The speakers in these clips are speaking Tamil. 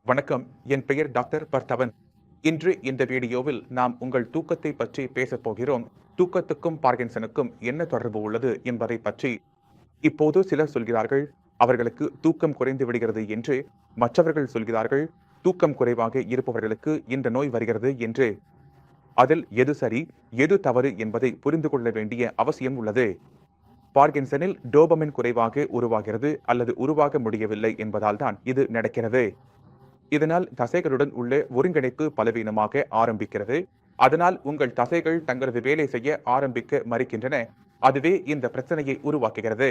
வணக்கம். என் பெயர் டாக்டர் பர்தவன். இன்று இந்த வீடியோவில் நாம் உங்கள் தூக்கத்தை பற்றி பேசப் போகிறோம். தூக்கத்துக்கும் பார்கின்சனுக்கும் என்ன தொடர்பு உள்ளது என்பதை பற்றி. இப்போது சிலர் சொல்கிறார்கள், அவர்களுக்கு தூக்கம் குறைந்து விடுகிறது என்று. மற்றவர்கள் சொல்கிறார்கள், தூக்கம் குறைவாக இருப்பவர்களுக்கு இந்த நோய் வருகிறது என்று. அதில் எது சரி, எது தவறு என்பதை புரிந்து கொள்ள வேண்டிய அவசியம் உள்ளது. பார்கின்சனில் டோபமின் குறைவாக உருவாகிறது அல்லது உருவாக முடியவில்லை என்பதால் தான் இது நடக்கிறது. இதனால் தசைகளுடன் உள்ள ஒருங்கிணைப்பு பலவீனமாக ஆரம்பிக்கிறது. அதனால் உங்கள் தசைகள் தங்களது வேலை செய்ய ஆரம்பிக்க மறுக்கின்றன. அதுவே இந்த பிரச்சனையை உருவாக்குகிறது.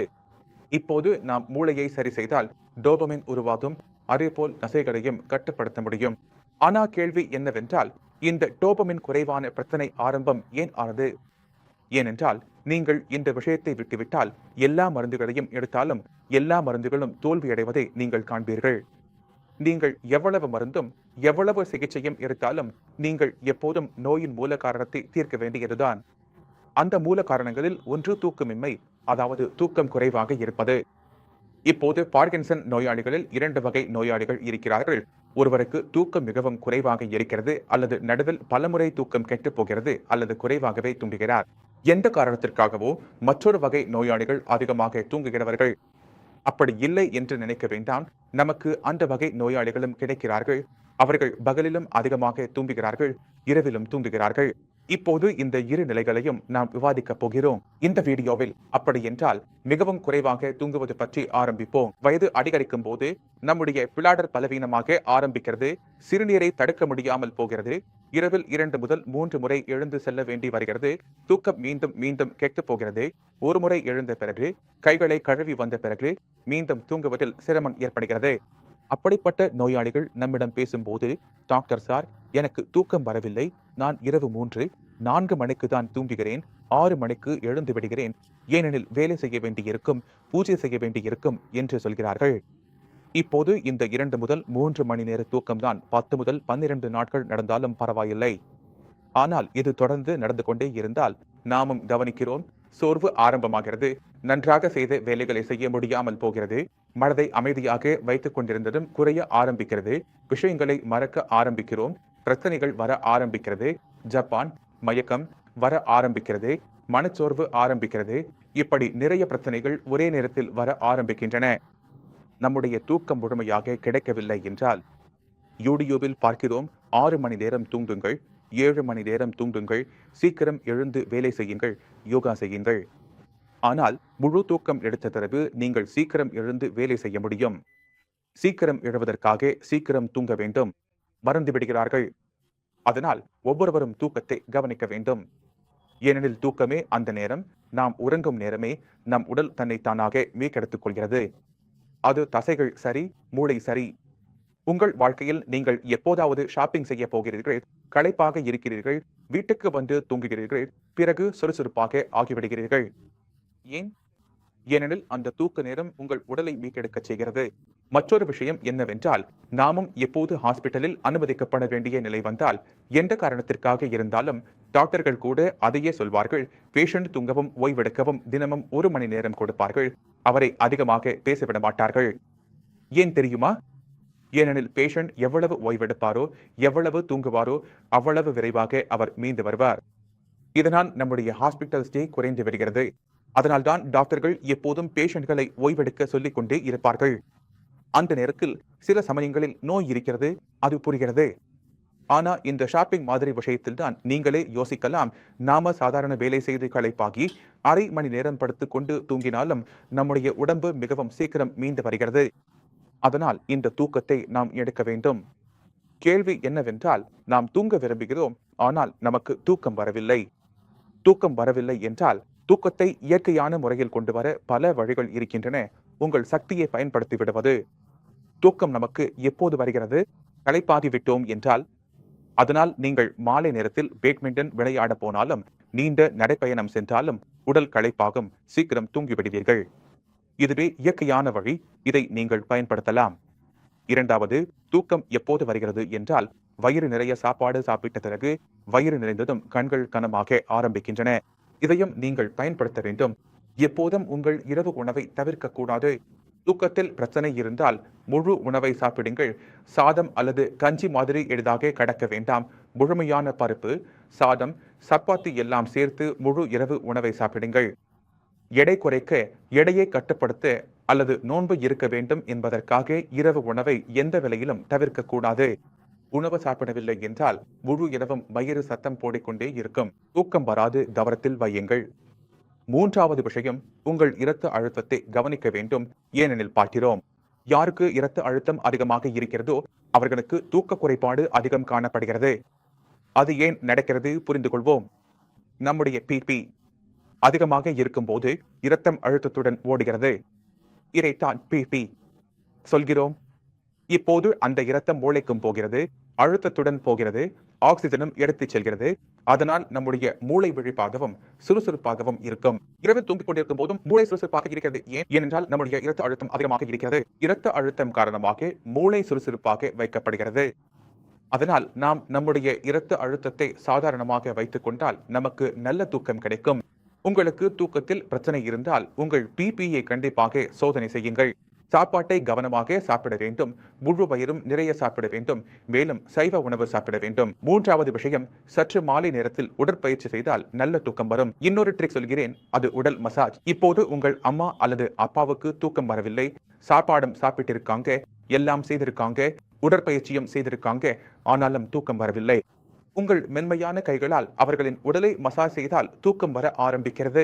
இப்போது நாம் மூளையை சரி செய்தால் டோபமின் உருவாகும். அதேபோல் தசைகளையும் கட்டுப்படுத்த முடியும். ஆனா கேள்வி என்னவென்றால், இந்த டோபமின் குறைவான பிரச்சனை ஆரம்பம் ஏன் ஆனது? ஏனென்றால் நீங்கள் இந்த விஷயத்தை விட்டுவிட்டால் எல்லா மருந்துகளையும் எடுத்தாலும் எல்லா மருந்துகளும் தோல்வியடைவதை நீங்கள் காண்பீர்கள். நீங்கள் எவ்வளவு மருந்தும் எவ்வளவு சிகிச்சையும் எடுத்தாலும் நீங்கள் எப்போதும் நோயின் மூல காரணத்தை தீர்க்க வேண்டியதுதான். அந்த மூல காரணங்களில் ஒன்று தூக்கமின்மை, அதாவது தூக்கம் குறைவாக இருப்பது. இப்போது பார்கின்சன் நோயாளிகளில் 2 வகை நோயாளிகள் இருக்கிறார்கள். ஒருவருக்கு தூக்கம் மிகவும் குறைவாக இருக்கிறது, அல்லது நடுவில் பலமுறை தூக்கம் கெட்டுப் போகிறது, அல்லது குறைவாகவே தூங்குகிறார். எந்த காரணத்திற்காகவோ மற்றொரு வகை நோயாளிகள் அதிகமாக தூங்குகிறவர்கள். அப்படி இல்லை என்று நினைக்க வேண்டாம். நமக்கு அந்த வகை நோயாளிகளும் கிடைக்கிறார்கள். அவர்கள் பகலிலும் அதிகமாக தூங்குகிறார்கள், இரவிலும் தூங்குகிறார்கள். இப்போது இந்த இரு நிலைகளையும் நாம் விவாதிக்கப் போகிறோம் இந்த வீடியோவில். அப்படி என்றால் மிகவும் குறைவாக தூங்குவது பற்றி ஆரம்பிப்போம். வயது அதிகரிக்கும் போது நம்முடைய பிளாடர் பலவீனமாக ஆரம்பிக்கிறது. சிறுநீரை தடுக்க முடியாமல் போகிறது. இரவில் 2 முதல் 3 முறை எழுந்து செல்ல வேண்டி வருகிறது. தூக்கம் மீண்டும் மீண்டும் கெட்டுப் போகிறது. ஒரு முறை எழுந்த பிறகு, கைகளை கழுவி வந்த பிறகு மீண்டும் தூங்குவதில் சிரமம் ஏற்படுகிறது. அப்படிப்பட்ட நோயாளிகள் நம்மிடம் பேசும்போது, டாக்டர் சார், எனக்கு தூக்கம் வரவில்லை. நான் இரவு 3, 4 மணிக்கு தான் தூங்குகிறேன். 6 மணிக்கு எழுந்து விடுகிறேன். ஏனெனில் வேலை செய்ய வேண்டியிருக்கும், பூஜை செய்ய வேண்டியிருக்கும் என்று சொல்கிறார்கள். இப்போது இந்த 2 முதல் 3 மணி நேர தூக்கம்தான் 10 முதல் 12 நாட்கள் நடந்தாலும் பரவாயில்லை. ஆனால் இது தொடர்ந்து நடந்து கொண்டே இருந்தால் நாமும் கவனிக்கிறோம். சோர்வு ஆரம்பமாகிறது. நன்றாக செய்த வேலைகளை செய்ய முடியாமல் போகிறது. மனதை அமைதியாக வைத்துக் கொண்டிருந்ததும் குறைய ஆரம்பிக்கிறது. விஷயங்களை மறக்க ஆரம்பிக்கிறோம். பிரச்சனைகள் வர ஆரம்பிக்கிறது. ஜப்பான், மயக்கம் வர ஆரம்பிக்கிறது. மனச்சோர்வு ஆரம்பிக்கிறது. இப்படி நிறைய பிரச்சனைகள் ஒரே நேரத்தில் வர ஆரம்பிக்கின்றன. நம்முடைய தூக்கம் முழுமையாக கிடைக்கவில்லை என்றால், யூடியூபில் பார்க்கிறோம், 6 மணி நேரம் தூங்குங்கள், 7 மணி நேரம் தூங்குங்கள், சீக்கிரம் எழுந்து வேலை செய்யுங்கள், யோகா செய்யுங்கள். ஆனால் முழு தூக்கம் எடுத்த பிறகு நீங்கள் சீக்கிரம் எழுந்து வேலை செய்ய முடியும். சீக்கிரம் எழுவதற்காக சீக்கிரம் தூங்க வேண்டும். மறந்து விடுகிறார்கள். அதனால் ஒவ்வொருவரும் தூக்கத்தை கவனிக்க வேண்டும். ஏனெனில் தூக்கமே அந்த நேரம், நாம் உறங்கும் நேரமே நம் உடல் தன்னை தானாக மீட்டெடுத்துக் கொள்கிறது. அது தசைகள் சரி, மூளை சரி. உங்கள் வாழ்க்கையில் நீங்கள் எப்போதாவது ஷாப்பிங் செய்ய போகிறீர்கள், களைப்பாக இருக்கிறீர்கள், வீட்டுக்கு வந்து தூங்குகிறீர்கள், பிறகு சுறுசுறுப்பாக ஆகிவிடுகிறீர்கள். ஏன்? ஏனெனில் அந்த தூக்க நேரம் உங்கள் உடலை மீட்டெடுக்கச் செய்கிறது. மற்றொரு விஷயம் என்னவென்றால், நாமும் எப்போது ஹாஸ்பிட்டலில் அனுமதிக்கப்பட வேண்டிய நிலை வந்தால், எந்த காரணத்திற்காக இருந்தாலும் டாக்டர்கள் கூட அதையே சொல்வார்கள். பேஷண்ட் தூங்கவும் ஓய்வெடுக்கவும் தினமும் 1 மணி நேரம் கொடுப்பார்கள். அவரை அதிகமாக பேசவிட மாட்டார்கள். ஏன் தெரியுமா? ஏனெனில் பேஷண்ட் எவ்வளவு ஓய்வெடுப்பாரோ, எவ்வளவு தூங்குவாரோ, அவ்வளவு விரைவாக அவர் மீண்டு வருவார். இதனால் நம்முடைய ஹாஸ்பிட்டல் ஸ்டே குறைந்து வருகிறது. அதனால்தான் டாக்டர்கள் எப்போதும் பேஷண்ட்களை ஓய்வெடுக்க சொல்லிக் கொண்டே இருப்பார்கள். அந்த நேரத்தில் சில சமயங்களில் நோய் இருக்கிறது, அது புரிகிறது. ஆனா இந்த ஷாப்பிங் மாதிரி விஷயத்தில் தான் நீங்களே யோசிக்கலாம். நாம சாதாரண வேலை செய்து களைப்பாகி அரை மணி நேரம் படுத்துக் கொண்டு தூங்கினாலும் நம்முடைய உடம்பு மிகவும் சீக்கிரம் மீண்டு வருகிறது. அதனால் இந்த தூக்கத்தை நாம் எடுக்க வேண்டும். கேள்வி என்னவென்றால், நாம் தூங்க விரும்புகிறோம், ஆனால் நமக்கு தூக்கம் வரவில்லை. தூக்கம் வரவில்லை என்றால், தூக்கத்தை இயற்கையான முறையில் கொண்டு வர பல வழிகள் இருக்கின்றன. உங்கள் சக்தியை பயன்படுத்தி விடுவது. தூக்கம் நமக்கு எப்போது வருகிறது? களைப்பாகி விட்டோம் என்றால். அதனால் நீங்கள் மாலை நேரத்தில் பேட்மிண்டன் விளையாட போனாலும், நீண்ட நடைப்பயணம் சென்றாலும் உடல் களைப்பாகும், சீக்கிரம் தூங்கிவிடுவீர்கள். இதுவே இயற்கையான வழி. இதை நீங்கள் பயன்படுத்தலாம். 2வது, தூக்கம் எப்போது வருகிறது என்றால், வயிறு நிறைய சாப்பாடு சாப்பிட்ட பிறகு வயிறு நிறைந்ததும் கண்கள் கனமாக ஆரம்பிக்கின்றன. இதையும் நீங்கள் பயன்படுத்த வேண்டும். எப்போதும் உங்கள் இரவு உணவை தவிர்க்க கூடாது. தூக்கத்தில் பிரச்சனை இருந்தால் முழு உணவை சாப்பிடுங்கள். சாதம் அல்லது கஞ்சி மாதிரி எளிதாக கடக்க வேண்டாம். முழுமையான பருப்பு, சாதம், சப்பாத்தி எல்லாம் சேர்த்து முழு இரவு உணவை சாப்பிடுங்கள். எடை குறைக்க, எடையை கட்டுப்படுத்த அல்லது நோன்பு இருக்க வேண்டும் என்பதற்காக இரவு உணவை எந்த விலையிலும் தவிர்க்கக்கூடாது. உணவு சாப்பிடவில்லை என்றால் முழு இரவும் வயிறு சத்தம் போடிக்கொண்டே இருக்கும். தூக்கம் வராது, கவனத்தில் வையுங்கள். மூன்றாவது விஷயம், உங்கள் இரத்த அழுத்தத்தை கவனிக்க வேண்டும். ஏனெனில் பார்க்கிறோம், யாருக்கு இரத்த அழுத்தம் அதிகமாக இருக்கிறதோ அவர்களுக்கு தூக்க குறைபாடு அதிகம் காணப்படுகிறது. அது ஏன் நடக்கிறது புரிந்து கொள்வோம். நம்முடைய பிபி அதிகமாக இருக்கும்போது இரத்தம் அழுத்தத்துடன் ஓடுகிறது. இதைத்தான் பிபி சொல்கிறோம். இப்போது அந்த இரத்தம் மூளைக்கும் போகிறது, அழுத்தத்துடன் போகிறது, ஆக்சிஜனும் எடுத்துச் செல்கிறது. அதனால் நம்முடைய மூளை விழிப்பாகவும் சுறுசுறுப்பாகவும் இருக்கும். இரவு தூங்கிக் கொண்டிருக்கும் போதும் மூளை சுறுசுறுப்பாக இருக்கிறது. ஏனென்றால் நம்முடைய இரத்த அழுத்தம் அதிகமாக இருக்கிறது. இரத்த அழுத்தம் காரணமாக மூளை சுறுசுறுப்பாக வைக்கப்படுகிறது. அதனால் நாம் நம்முடைய இரத்த அழுத்தத்தை சாதாரணமாக வைத்துக் கொண்டால் நமக்கு நல்ல தூக்கம் கிடைக்கும். உங்களுக்கு தூக்கத்தில் பிரச்சனை இருந்தால் உங்கள் பிபியை கண்டிப்பாக சோதனை செய்யுங்கள். சாப்பாட்டை கவனமாக சாப்பிட வேண்டும். முழு வயிறும் நிறைய சாப்பிட வேண்டும். மேலும் சைவ உணவு சாப்பிட வேண்டும். மூன்றாவது விஷயம், சற்று மாலை நேரத்தில் உடற்பயிற்சி செய்தால் நல்ல தூக்கம் வரும். இன்னொரு ட்ரிக் சொல்கிறேன், அது உடல் மசாஜ். இப்போது உங்கள் அம்மா அல்லது அப்பாவுக்கு தூக்கம் வரவில்லை, சாப்பாடும் சாப்பிட்டிருக்காங்க, எல்லாம் செய்திருக்காங்க, உடற்பயிற்சியும் செய்திருக்காங்க, ஆனாலும் தூக்கம் வரவில்லை. உங்கள் மென்மையான கைகளால் அவர்களின் உடலை மசாஜ் செய்தால் தூக்கம் வர ஆரம்பிக்கிறது.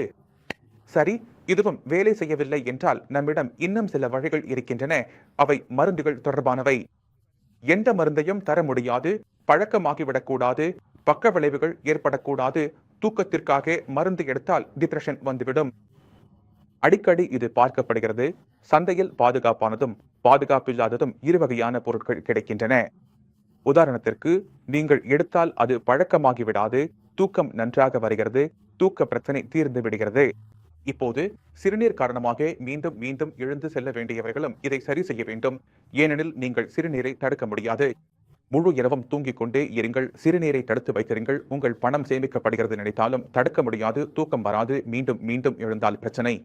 சரி, இதுவும் வேலை செய்யவில்லை என்றால் நம்மிடம் இன்னும் சில வழிகள் இருக்கின்றன. அவை மருந்துகள் தொடர்பானவை. எந்த மருந்தையும் தர முடியாது, பழக்கமாகிவிடக்கூடாது, பக்க விளைவுகள் ஏற்படக்கூடாது. தூக்கத்திற்காக மருந்து எடுத்தால் டிப்ரெஷன் வந்துவிடும். அடிக்கடி இது பார்க்கப்படுகிறது. சந்தையில் பாதுகாப்பானதும் பாதுகாப்பில்லாததும் இரு வகையான பொருட்கள் கிடைக்கின்றன. உதாரணத்திற்கு, நீங்கள் எடுத்தால் அது பழக்கமாகிவிடாது, தூக்கம் நன்றாக வருகிறது, தூக்க பிரச்சனை தீர்ந்து விடுகிறது. இப்போது சிறுநீர் காரணமாக மீண்டும் மீண்டும் எழுந்து செல்ல வேண்டியவர்களும் இதை சரி செய்ய வேண்டும். ஏனெனில் நீங்கள் சிறுநீரை தடுக்க முடியாது. முழு இரவும் தூங்கிக் கொண்டே இருங்கள், சிறுநீரை தடுத்து வைத்திருங்கள். உங்கள் பணம் சேமிக்கப்படுகிறது நினைத்தாலும் தடுக்க முடியாது, தூக்கம் வராது, மீண்டும் மீண்டும் எழுந்தால் பிரச்சனை.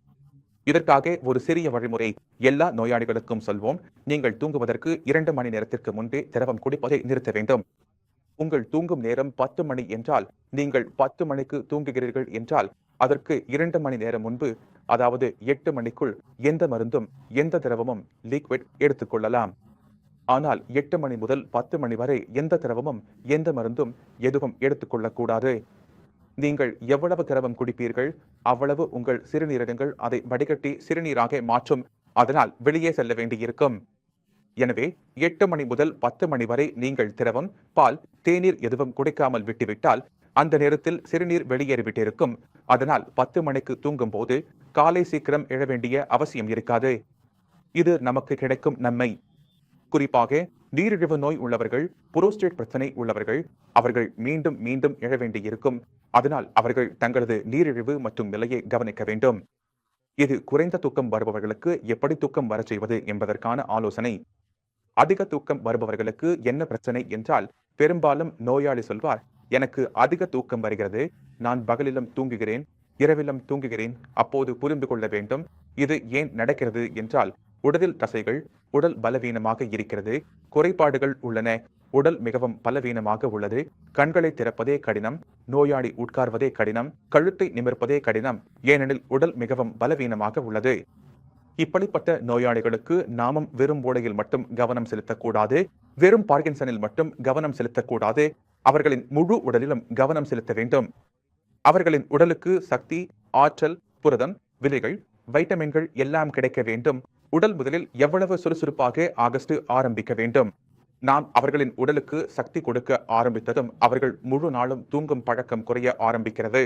இதற்காக ஒரு சிறிய வழிமுறை எல்லா நோயாளிகளுக்கும் சொல்வோம். நீங்கள் தூங்குவதற்கு 2 மணி நேரத்திற்கு முன்பே திரவம் குடிப்பதை நிறுத்த வேண்டும். உங்கள் தூங்கும் நேரம் 10 மணி என்றால் நீங்கள் 10 மணிக்கு தூங்குகிறீர்கள் என்றால் அதற்கு 2 மணி நேரம் முன்பு, அதாவது 8 மணிக்குள் எந்த மருந்தும் எந்த திரவமும் லிக்விட் எடுத்துக்கொள்ளலாம். ஆனால் 8 மணி முதல் 10 மணி வரை எந்த திரவமும் எந்த மருந்தும் எதுவும் எடுத்துக்கொள்ளக்கூடாது. நீங்கள் எவ்வளவு திரவம் குடிப்பீர்கள் அவ்வளவு உங்கள் சிறுநீரகங்கள் அதை வடிகட்டி சிறுநீராக மாற்றும். அதனால் வெளியே செல்ல வேண்டியிருக்கும். எனவே 8 மணி முதல் 10 மணி வரை நீங்கள் திரவம், பால், தேநீர் எதுவும் குடிக்காமல் விட்டுவிட்டால் அந்த நேரத்தில் சிறுநீர் வெளியேறிவிட்டிருக்கும். அதனால் 10 மணிக்கு தூங்கும் போது காலை சீக்கிரம் எழ வேண்டிய அவசியம் இருக்காது. இது நமக்கு கிடைக்கும் நன்மை. குறிப்பாக நீரிழிவு நோய் உள்ளவர்கள், புரோஸ்டேட் பிரச்சனை உள்ளவர்கள், அவர்கள் மீண்டும் மீண்டும் எழ வேண்டியிருக்கும். அதனால் அவர்கள் தங்களது நீரிழிவு மற்றும் நிலையை கவனிக்க வேண்டும். இது குறைந்த தூக்கம் வருபவர்களுக்கு எப்படி தூக்கம் வரச் செய்வது என்பதற்கான ஆலோசனை. அதிக தூக்கம் வருபவர்களுக்கு என்ன பிரச்சனை என்றால், பெரும்பாலும் நோயாளி சொல்வார், எனக்கு அதிக தூக்கம் வருகிறது, நான் பகலிலும் தூங்குகிறேன், இரவிலும் தூங்குகிறேன். அப்போது புரிந்து கொள்ள வேண்டும், இது ஏன் நடக்கிறது என்றால், உடலில் தசைகள், உடல் பலவீனமாக இருக்கிறது, குறைபாடுகள் உள்ளன, உடல் மிகவும் பலவீனமாக உள்ளது, கண்களை திறப்பதே கடினம், நோயாளி உட்கார்வதே கடினம், கழுத்தை நிமிர்ப்பதே கடினம், ஏனெனில் உடல் மிகவும் பலவீனமாக உள்ளது. இப்படிப்பட்ட நோயாளிகளுக்கு நாமும் வெறும் மூளையில் மட்டும் கவனம் செலுத்தக்கூடாது, வெறும் பார்க்கின்சனில் மட்டும் கவனம் செலுத்தக்கூடாது. அவர்களின் முழு உடலிலும் கவனம் செலுத்த வேண்டும். அவர்களின் உடலுக்கு சக்தி, ஆற்றல், புரதம், விதைகள், வைட்டமின்கள் எல்லாம் கிடைக்க வேண்டும். உடல் முதலில் எவ்வளவு சுறுசுறுப்பாக ஆகஸ்ட் ஆரம்பிக்க வேண்டும். நாம் அவர்களின் உடலுக்கு சக்தி கொடுக்க ஆரம்பித்ததும் அவர்கள் முழு நாளும் தூங்கும் பழக்கம் குறைய ஆரம்பிக்கிறது.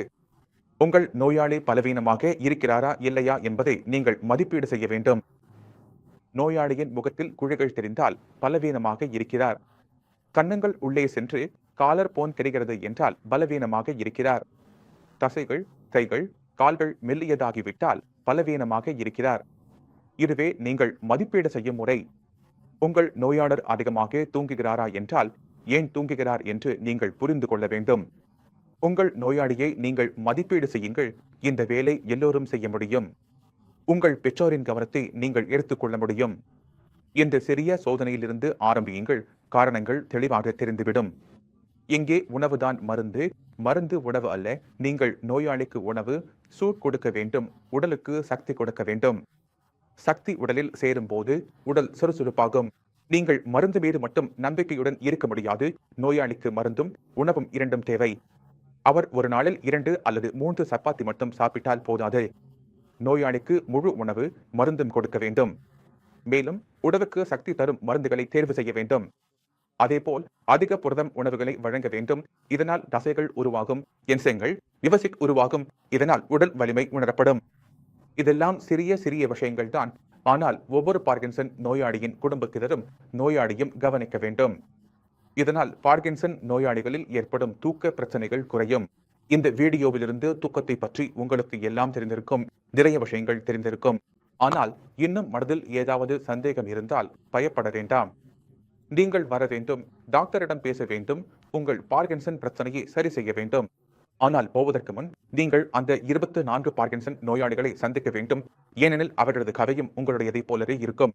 உங்கள் நோயாளி பலவீனமாக இருக்கிறாரா இல்லையா என்பதை நீங்கள் மதிப்பீடு செய்ய வேண்டும். நோயாளியின் முகத்தில் குழிகள் தெரிந்தால் பலவீனமாக இருக்கிறார். கன்னங்கள் உள்ளே சென்று காலர் போன் தெரிகிறது என்றால் பலவீனமாக இருக்கிறார். தசைகள், கைகள், கால்கள் மெல்லியதாகிவிட்டால் பலவீனமாக இருக்கிறார். இதுவே நீங்கள் மதிப்பீடு செய்யும் முறை. உங்கள் நோயாளர் அதிகமாக தூங்குகிறாரா என்றால் ஏன் தூங்குகிறார் என்று நீங்கள் புரிந்து கொள்ள வேண்டும். உங்கள் நோயாளியை நீங்கள் மதிப்பீடு செய்யுங்கள். இந்த வேலை எல்லோரும் செய்ய முடியும். உங்கள் பெற்றோரின் கவனத்தை நீங்கள் எடுத்துக்கொள்ள முடியும். இந்த சிறிய சோதனையிலிருந்து ஆரம்பியுங்கள். காரணங்கள் தெளிவாக தெரிந்துவிடும். இங்கே உணவுதான் மருந்து, மருந்து உணவு அல்ல. நீங்கள் நோயாளிக்கு உணவு, சூட் கொடுக்க வேண்டும், உடலுக்கு சக்தி கொடுக்க வேண்டும். சக்தி உடலில் சேரும் போது உடல் சுறுசுறுப்பாகும். நீங்கள் மருந்து மீது மட்டும் நம்பிக்கையுடன் இருக்க முடியாது. நோயாளிக்கு மருந்தும் உணவும் இரண்டும் தேவை. அவர் ஒரு நாளில் 2 அல்லது 3 சப்பாத்தி மட்டும் சாப்பிட்டால் போதாது. நோயாளிக்கு முழு உணவு, மருந்தும் கொடுக்க வேண்டும். மேலும் உடலுக்கு சக்தி தரும் மருந்துகளை தேர்வு செய்ய வேண்டும். அதேபோல் அதிக புரதம் உணவுகளை வழங்க வேண்டும். இதனால் தசைகள் உருவாகும், என்சைம்கள் விவசிக் உருவாகும். இதனால் உடல் வலிமை உணரப்படும். இதெல்லாம் சிறிய சிறிய விஷயங்கள் தான். ஆனால் ஒவ்வொரு பார்க்கின்சன் நோயாளியின் குடும்பத்தினரும் நோயாளியும் கவனிக்க வேண்டும். இதனால் பார்க்கின்சன் நோயாளிகளில் ஏற்படும் தூக்க பிரச்சனைகள் குறையும். இந்த வீடியோவிலிருந்து தூக்கத்தை பற்றி உங்களுக்கு எல்லாம் தெரிந்திருக்கும். நிறைய விஷயங்கள் தெரிந்திருக்கும். ஆனால் இன்னும் மனதில் ஏதாவது சந்தேகம் இருந்தால் பயப்பட வேண்டாம். நீங்கள் வர வேண்டும், டாக்டரிடம் பேச வேண்டும், உங்கள் பார்க்கின்சன் பிரச்சனையை சரி செய்ய வேண்டும். ஆனால் போவதற்கு முன் நீங்கள் அந்த 24 பார்க்கின்சன் நோயாளிகளை சந்திக்க வேண்டும். ஏனெனில் அவர்களது கதையும் உங்களுடையதைப் போலவே இருக்கும்.